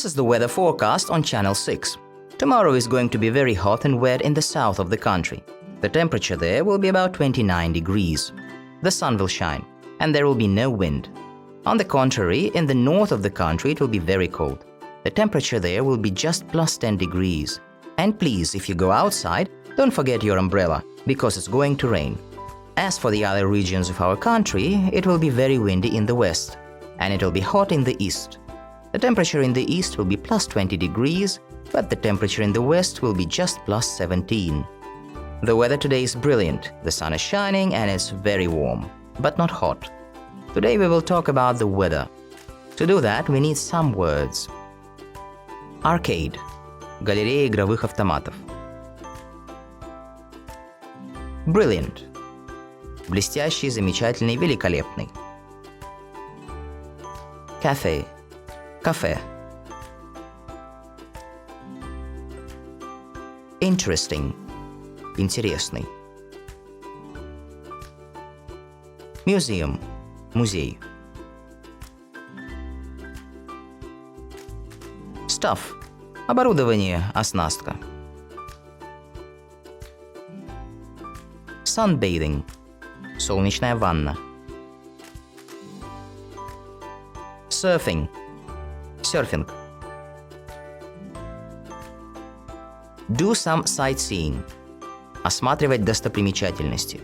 This is the weather forecast on Channel 6. Tomorrow is going to be very hot and wet in the south of the country. The temperature there will be about 29 degrees. The sun will shine, and there will be no wind. On the contrary, in the north of the country it will be very cold. The temperature there will be just plus 10 degrees. And please, if you go outside, don't forget your umbrella, because it's going to rain. As for the other regions of our country, it will be very windy in the west, and it will be hot in the east. The temperature in the east will be plus 20 degrees, but the temperature in the west will be just plus 17. The weather today is brilliant. The sun is shining and it's very warm, but not hot. Today we will talk about the weather. To do that, we need some words. Arcade – галерея игровых автоматов. Brilliant – блестящий, замечательный, великолепный. Cafe – кафе. Interesting – интересный. Museum – музей. Stuff – оборудование, оснастка. Sunbathing – солнечная ванна. Surfing – серфинг. Do some sightseeing – осматривать достопримечательности.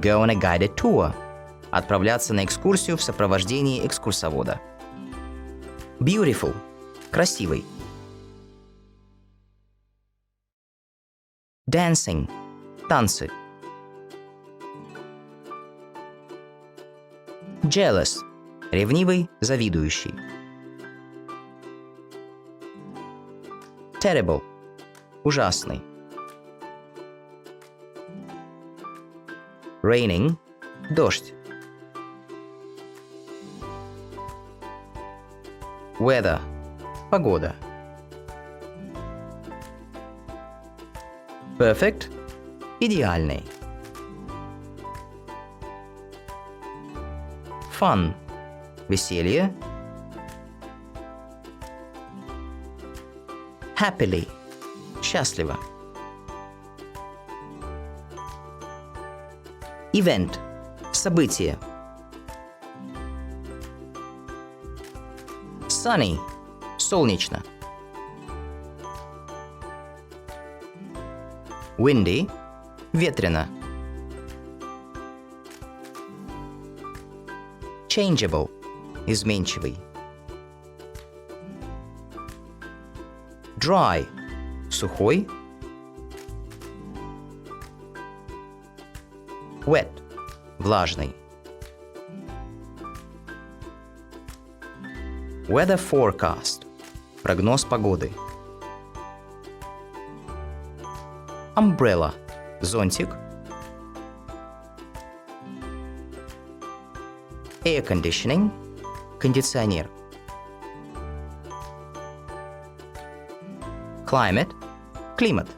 Go on a guided tour – отправляться на экскурсию в сопровождении экскурсовода. Beautiful – красивый. Dancing – танцы. Jealous – ревнивый, завидующий. Terrible – ужасный. Raining – дождь. Weather – погода. Perfect – идеальный. Fun – веселье. Happily – счастливо. Event – событие. Sunny – солнечно. Windy – ветрено. Changeable – изменчивый. Dry – сухой. Wet – влажный. Weather forecast – прогноз погоды. Umbrella – зонтик. Air conditioning – кондиционер. Climate – климат.